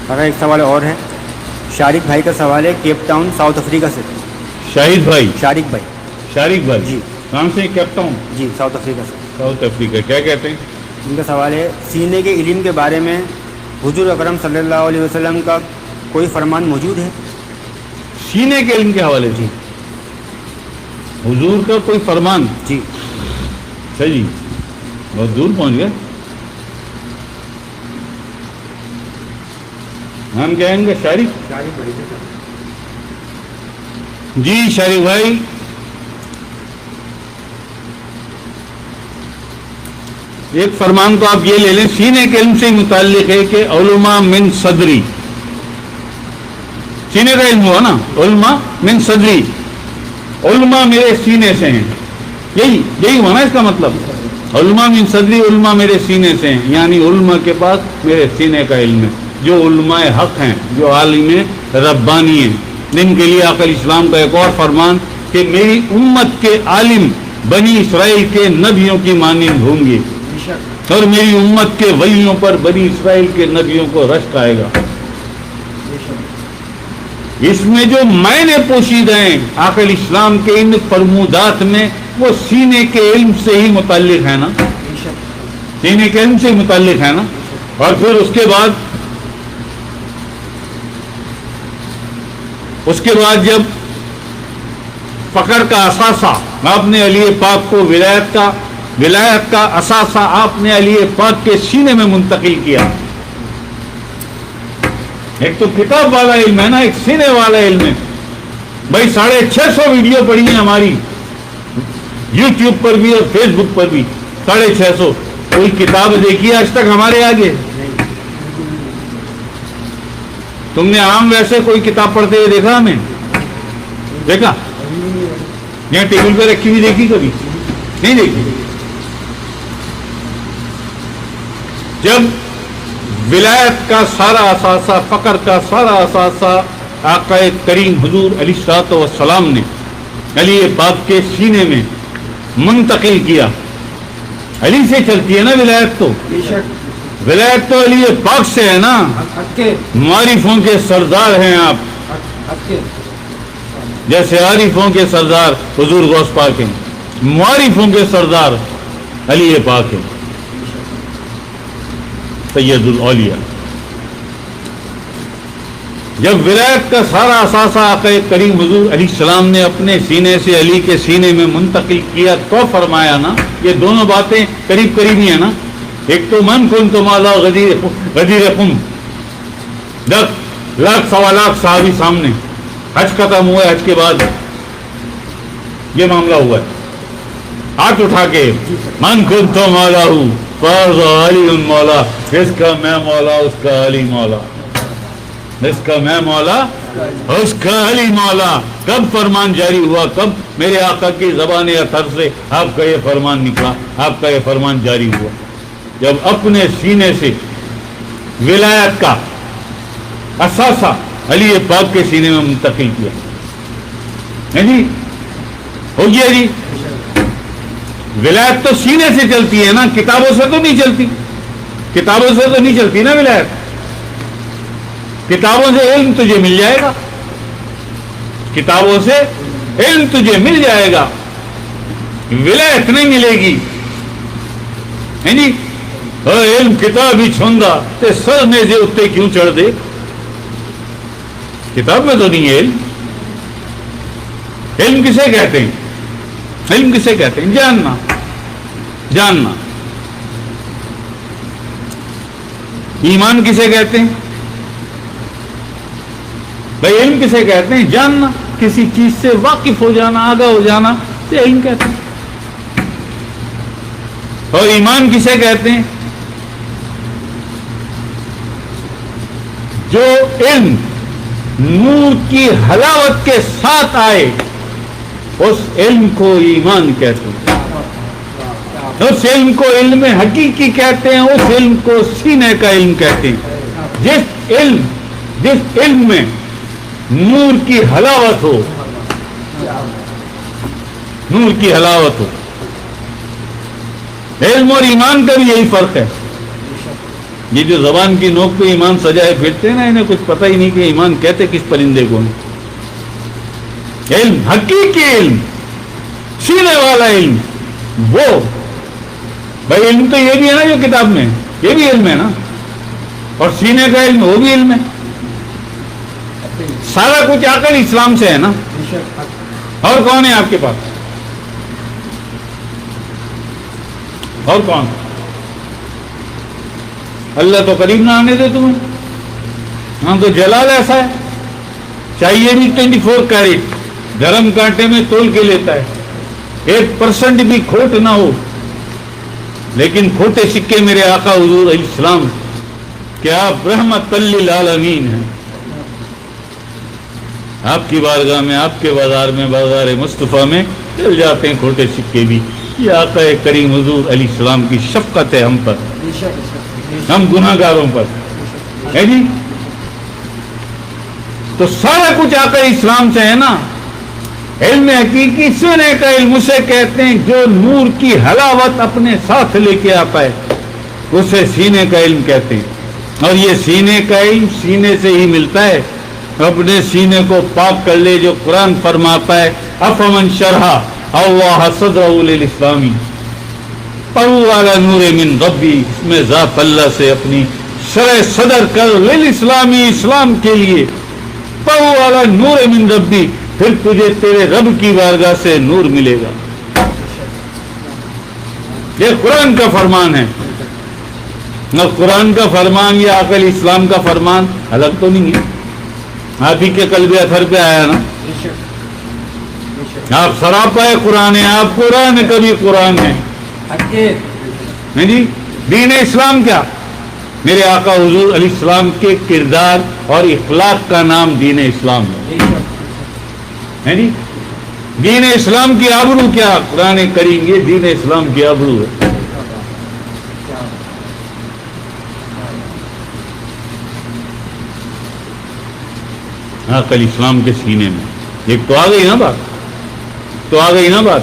اگر ایک سوال اور ہے، شارق بھائی کا سوال ہے کیپ ٹاؤن ساؤتھ افریقہ سے۔ شاہد بھائی، شارق بھائی، شارق بھائی جی کہاں سے؟ کیپ ٹاؤن، جی ساؤتھ افریقہ سے۔ South Africa. کیا کہتے ہیں؟ ان کا سوال ہے سینے کے علم کے بارے میں حضور اکرم صلی اللہ علیہ وسلم کا کوئی فرمان موجود ہے؟ سینے کے علم کے حوالے سے حضور کا کوئی فرمان؟ جی اچھا جی، بہت دور پہنچ گئے۔ نام کیا ہے ان کا؟ شارق جی۔ شارق بھائی، ایک فرمان تو آپ یہ لے لیں، سینے کے علم سے متعلق ہے کہ علماء من صدری، سینے کا علم ہوا نا، علماء من صدری، علماء میرے سینے سے ہیں، یہی ہوا نا اس کا مطلب۔ علماء من صدری، علماء میرے سینے سے ہیں، یعنی علماء کے پاس میرے سینے کا علم ہے، جو علماء حق ہیں، جو عالم ربانی ہیں۔ ان کے لیے آقا اسلام کا ایک اور فرمان کہ میری امت کے عالم بنی اسرائیل کے نبیوں کی مانند ہوں گے، اور میری امت کے ولیوں پر بنی اسرائیل کے نبیوں کو رشک آئے گا۔ اس میں جو معنی پوشیدہ ہیں آقا اسلام کے ان فرمودات میں، وہ سینے کے علم سے ہی متعلق ہے نا، سینے کے علم سے ہی متعلق ہے نا۔ اور پھر اس کے بعد جب فقر کا اثاثہ آپ نے علی پاک کو، ولایت کا اثاثہ آپ نے علی پاک کے سینے میں منتقل کیا۔ ایک تو کتاب والا علم ہے نا، ایک سینے والا علم ہے۔ بھائی 650 ویڈیو پڑی ہیں ہماری یوٹیوب پر بھی اور فیس بک پر بھی، 650۔ کوئی کتاب دیکھی آج تک ہمارے آگے؟ تم نے عام ویسے کوئی کتاب پڑھتے ہوئے دیکھا؟ ہمیں دیکھا؟ یہاں ٹیبل پہ رکھی ہوئی دیکھی؟ کبھی نہیں دیکھی۔ جب ولایت کا سارا اثاثہ، فقر کا سارا اثاثہ آقا کریم حضور علیہ الصلوۃ والسلام نے علی پاک کے سینے میں منتقل کیا۔ علی سے چلتی ہے نا ولایت، تو ولایت تو علی پاک سے ہے نا۔ معارفوں کے سردار ہیں آپ، جیسے عارفوں کے سردار حضور غوث پاک ہیں، معارفوں کے سردار علی پاک ہیں، سید الاولیاء۔ جب ولایت کا سارا اثاثہ آقا کریم حضور علیہ السلام نے اپنے سینے سے علی کے سینے میں منتقل کیا، تو فرمایا نا، یہ دونوں باتیں قریب قریب ہی ہیں نا۔ ایک تو من کنت مالا غدیر قم، 10 لاکھ سوا لاکھ صحابی سامنے، حج ختم ہوا ہے، حج کے بعد یہ معاملہ ہوا ہے، ہاتھ اٹھا کے من کنت مولا ہوں فرض علی مولا، اس کا میں مولا، اس کا علی مولا، اس کا میں مولا، اس کا علی مولا۔ کب فرمان جاری ہوا؟ کب میرے آقا کی زبان اطہر سے آپ کا یہ فرمان نکلا، آپ کا یہ فرمان جاری ہوا؟ جب اپنے سینے سے ولایت کا اثاثہ علی پاک کے سینے میں منتقل کیا۔ جی ہو گیا جی۔ ولایت تو سینے سے چلتی ہے نا، کتابوں سے تو نہیں چلتی، کتابوں سے تو نہیں چلتی نا ولایت۔ کتابوں سے علم تجھے مل جائے گا، کتابوں سے علم تجھے مل جائے گا، ولایت نہیں ملے گی۔ جی علم کتاب ہی چھوندا تے سر میں سے اتنے کیوں چڑھ دے؟ کتاب میں تو نہیں ہے علم۔ علم کسے کہتے ہیں؟ علم کسے کہتے ہیں؟ جاننا، جاننا۔ ایمان کسے کہتے ہیں؟ بھائی علم کسے کہتے ہیں؟ جاننا، کسی چیز سے واقف ہو جانا، آگاہ ہو جانا، یہ علم کہتے ہیں۔ اور ایمان کسے کہتے ہیں؟ جو علم نور کی حلاوت کے ساتھ آئے، اس علم کو ایمان کہتے ہیں۔ اس علم کو علم حقیقی کہتے ہیں، اس علم کو سینے کا علم کہتے ہیں۔ جس علم میں نور کی حلاوت ہو، نور کی حلاوت ہو۔ علم اور ایمان کا بھی یہی فرق ہے۔ یہ جو زبان کی نوک پہ ایمان سجائے پھرتے ہیں نا، انہیں کچھ پتہ ہی نہیں کہ ایمان کہتے کس پرندے کو ہیں۔ علم، حقیقی علم، سینے والا علم، وہ بھائی علم تو یہ بھی ہے نا جو کتاب میں، یہ بھی علم ہے نا، اور سینے کا علم وہ بھی علم ہے۔ سارا کچھ عقل اسلام سے ہے نا۔ اور کون ہے آپ کے پاس؟ اور کون؟ اللہ تو قریب نہ آنے دے تمہیں، ہاں تو جلال ایسا ہے، چاہیے بھی 24 کیرٹ، گرم کانٹے میں تول کے لیتا ہے، 1% بھی کھوٹ نہ ہو۔ لیکن کھوٹے سکے میرے آقا حضور علیہ السلام کہ آپ رحمت للعالمین ہیں، آپ کی بارگاہ میں، آپ کے بازار میں، بازار مصطفیٰ میں چل جاتے ہیں کھوٹے سکے بھی۔ یہ آقا کریم حضور علیہ السلام کی شفقت ہے ہم پر، ہم گناہ گاروں پر ہے جی۔ تو سارا کچھ آقا اسلام سے ہے نا۔ علم حقیقی سینے کا علم اسے کہتے ہیں جو نور کی حلاوت اپنے ساتھ لے کے آتا ہے، اسے سینے کا علم کہتے ہیں۔ اور یہ سینے کا علم سینے سے ہی ملتا ہے۔ اپنے سینے کو پاک کر لے، جو قرآن فرماتا ہے افمن شرح اللہ صدرہ للاسلامی فہو علی نور من ربی، اس میں ذات اللہ سے اپنی شرح صدر کر للاسلامی، اسلام کے لیے، فہو علی نور من ربی، پھر تجھے تیرے رب کی بارگاہ سے نور ملے گا۔ یہ قرآن کا فرمان ہے، نہ قرآن کا فرمان یا عقل اسلام کا فرمان الگ تو نہیں ہے۔ آپ ہی کے قلب اثر پہ آیا نا، آپ سراپا قرآن ہے، آپ قرآن کبھی قرآن ہے جی۔ دین اسلام کیا؟ میرے آقا حضور علیہ السلام کے کردار اور اخلاق کا نام دین اسلام ہے جی۔ دین اسلام کی آبرو کیا؟ قرآن کریم یہ دین اسلام کی آبرو ہے۔ عقل اسلام کے سینے میں ایک تو آ گئی نا بات، تو آ گئی نا بات،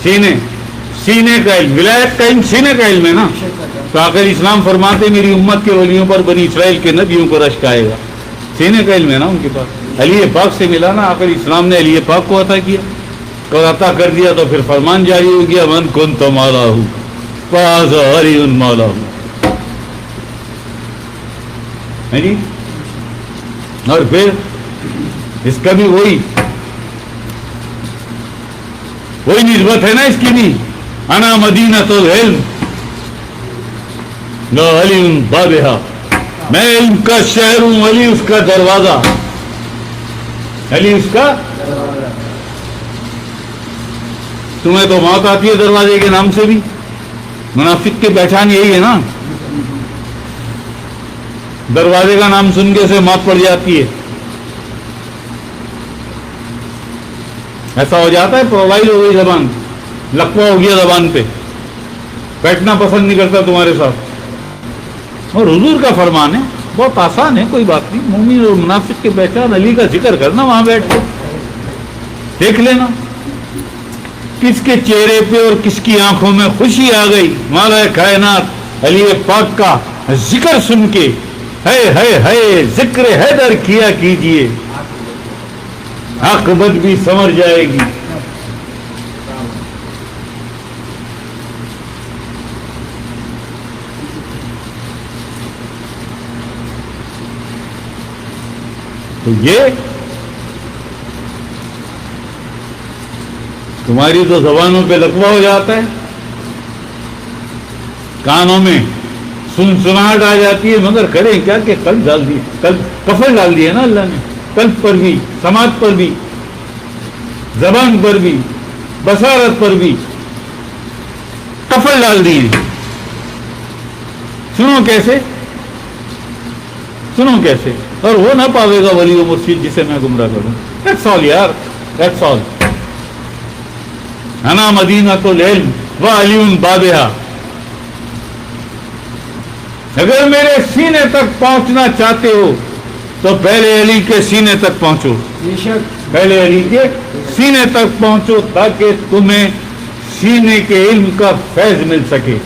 سینے کا علم، ولایت کا علم سینے کا علم ہے نا۔ تو عقل اسلام فرماتے میری امت کے ولیوں پر بنی اسرائیل کے نبیوں کو رشک آئے گا، سینے کا علم ہے نا ان کے پاس۔ علی پاک سے ملا نا، عقل اسلام نے علی پاک کو عطا کیا، اور عطا کر دیا تو پھر فرمان جاری ہو گیا من کنت مولہ فہذا علی مولہ ہے جی۔ اور پھر اس کا بھی وہی نسبت ہے نا اس کی بھی، انا مدینۃ العلم لا علی بابہا، میں علم کا شہر ہوں، علی اس کا دروازہ، علی اس کا۔ تمہیں تو موت آتی ہے دروازے کے نام سے بھی، منافق کی پہچان یہی ہے نا، دروازے کا نام سن کے سے موت پڑ جاتی ہے۔ ایسا ہو جاتا ہے، پرووائڈ ہو گئی زبان، لقوہ ہو گیا زبان پہ، بیٹھنا پسند نہیں کرتا تمہارے ساتھ۔ اور حضور کا فرمان ہے، بہت آسان ہے، کوئی بات نہیں، مومن اور منافق کی پہچان علی کا ذکر کرنا، وہاں بیٹھ کے دیکھ لینا کس کے چہرے پہ اور کس کی آنکھوں میں خوشی آ گئی مولا کائنات علی پاک کا ذکر سن کے۔ ہے ذکر حیدر کیا کیجئے، عاقبت بھی سمجھ جائے گی۔ تو یہ تمہاری تو زبانوں پہ لقوہ ہو جاتا ہے، کانوں میں سنسناہٹ آ جاتی ہے، مگر کریں کیا کہ قلب ڈال دی، کفن ڈال دیا نا اللہ نے، قلب پر بھی، سماعت پر بھی، زبان پر بھی، بصارت پر بھی کفن ڈال دیے۔ سنو کیسے، سنو کیسے، اور وہ نہ پاوے گا ولی و مرشد جسے میں گمراہ کروں۔ دیٹس آل یار، دیٹس آل۔ انا مدینۃ العلم وعلی بابہا۔ اگر میرے سینے تک پہنچنا چاہتے ہو تو پہلے علی کے سینے تک پہنچو، پہلے علی کے سینے تک پہنچو تاکہ تمہیں سینے کے علم کا فیض مل سکے۔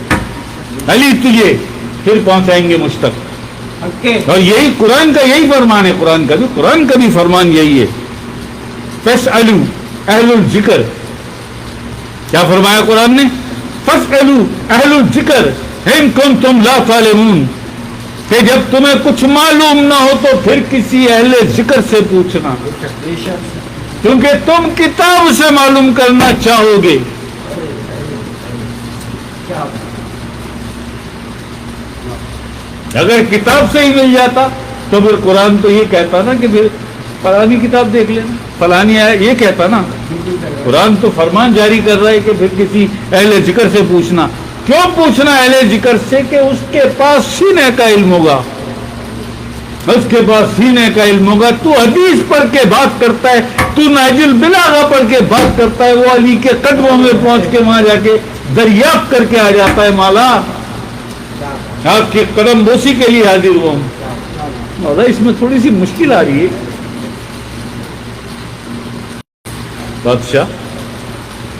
علی تجھے پھر پہنچائیں گے مجھ تک. Okay. اور یہی قرآن کا یہی فرمان ہے. قرآن کا بھی فرمان یہی ہے. فاسألوا اہل الذکر. کیا فرمایا قرآن نے؟ فاسألوا اہل الذکر ان کنتم لا تعلمون. کہ جب تمہیں کچھ معلوم نہ ہو تو پھر کسی اہل ذکر سے پوچھنا, کیونکہ تم کتاب سے معلوم کرنا چاہو گے. اگر کتاب سے ہی مل جاتا تو پھر قرآن تو یہ کہتا نا کہ پھر فلانی کتاب دیکھ لینا, فلانی آیا, یہ کہتا نا. قرآن تو فرمان جاری کر رہا ہے کہ پھر کسی اہل ذکر سے پوچھنا. کیوں پوچھنا اہل ذکر سے؟ کہ اس کے پاس سینے کا علم ہوگا, اس کے پاس سینے کا علم ہوگا. تو حدیث پڑھ کے بات کرتا ہے, تو نہج البلاغہ پڑھ کے بات کرتا ہے, وہ علی کے قدموں میں پہنچ کے وہاں جا کے دریافت کر کے آ جاتا ہے. مولا آپ کے قدم بوسی کے لیے حاضر ہوں. مولا اس میں تھوڑی سی مشکل آ رہی ہے. بادشاہ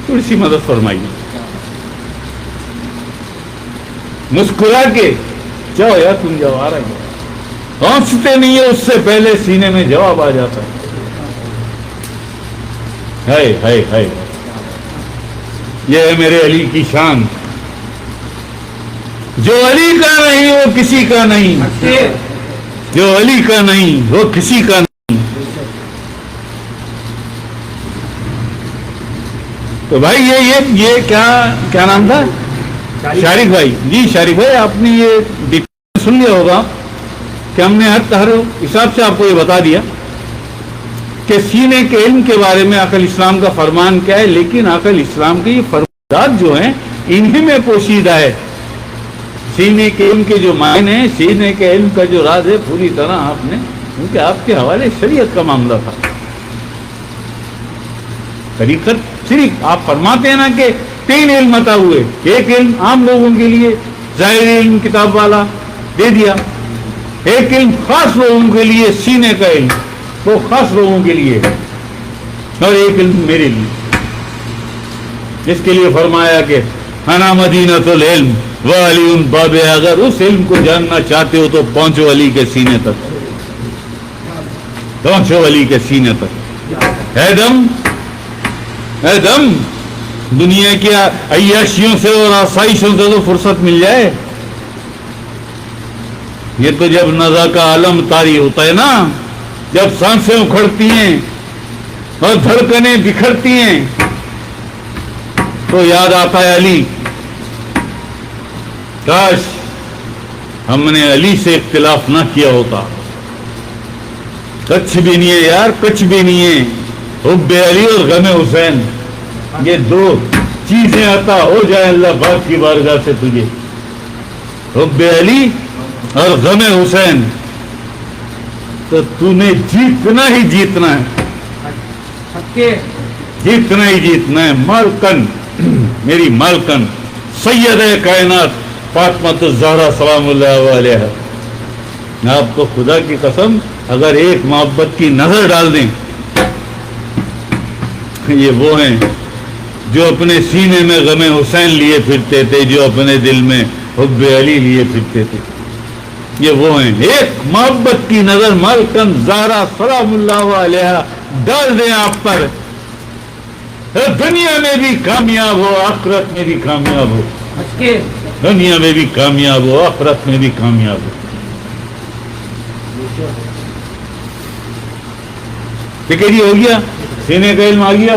تھوڑی سی مدد فرمائیے. مسکرا کے جاؤ یار, تم جاؤ, آ رہا ہے. پہنچتے نہیں ہے اس سے پہلے سینے میں جواب آ جاتا ہے. ہے یہ ہے میرے علی کی شان. جو علی کا نہیں وہ کسی کا نہیں, جو علی کا نہیں وہ کسی کا نہیں. تو بھائی یہ کیا نام تھا؟ شارق بھائی. جی شارق بھائی, آپ نے یہ سن لیا ہوگا کہ ہم نے ہر حساب سے آپ کو یہ بتا دیا کہ سینے کے علم کے بارے میں عقل اسلام کا فرمان کیا ہے. لیکن عقل اسلام کے یہ فرمانات جو ہیں انہی میں پوشیدہ ہے. سینے کے علم کے جو معنی ہیں, سینے کے علم کا جو راز ہے, پوری طرح آپ نے, کیونکہ آپ کے حوالے شریعت کا معاملہ تھا. طریقت صرف آپ فرماتے ہیں نا کہ 3 علم عطا ہوئے. ایک علم عام لوگوں کے لیے, ظاہر علم کتاب والا دے دیا. ایک علم خاص لوگوں کے لیے, سینے کا علم, وہ خاص لوگوں کے لیے. اور ایک علم میرے لیے, جس کے لیے فرمایا کہ انا مدینۃ العلم وعلی باب. اگر اس علم کو جاننا چاہتے ہو تو پہنچو علی کے سینے تک, پہنچو علی کے سینے تک. اے دم دنیا کی عیاشیوں سے اور آسائشوں سے تو فرصت مل جائے. یہ تو جب نزا کا عالم طاری ہوتا ہے نا, جب سانسیں اکھڑتی ہیں اور دھڑکنیں بکھرتی ہیں, تو یاد آتا ہے علی. کاش ہم نے علی سے اختلاف نہ کیا ہوتا. کچھ بھی نہیں ہے یار, کچھ بھی نہیں ہے. حب علی اور غم حسین, یہ 2 چیزیں عطا ہو جائیں اللہ پاک کی بارگاہ سے تجھے. حب علی اور غم حسین, تو تو نے جیتنا ہی جیتنا ہے, جیتنا ہی جیتنا ہے. مالکن, میری مالکن سید کائنات فاطمہ الزہرا سلام اللہ علیہا. آپ کو خدا کی قسم اگر ایک محبت کی نظر ڈال دیں, یہ وہ ہیں جو اپنے سینے میں غم حسین لیے پھرتے تھے, جو اپنے دل میں حب علی لیے پھرتے تھے. یہ وہ ہیں. ایک محبت کی نظر مالکن زہرا سلام اللہ علیہا ڈال دیں آپ پر, دنیا میں بھی کامیاب ہو, آخرت میں بھی کامیاب ہو. دنیا میں بھی کامیاب ہو, آخرت میں بھی کامیاب ہو. ٹھیک ہے جی, ہو گیا, سینے کا علم آ گیا.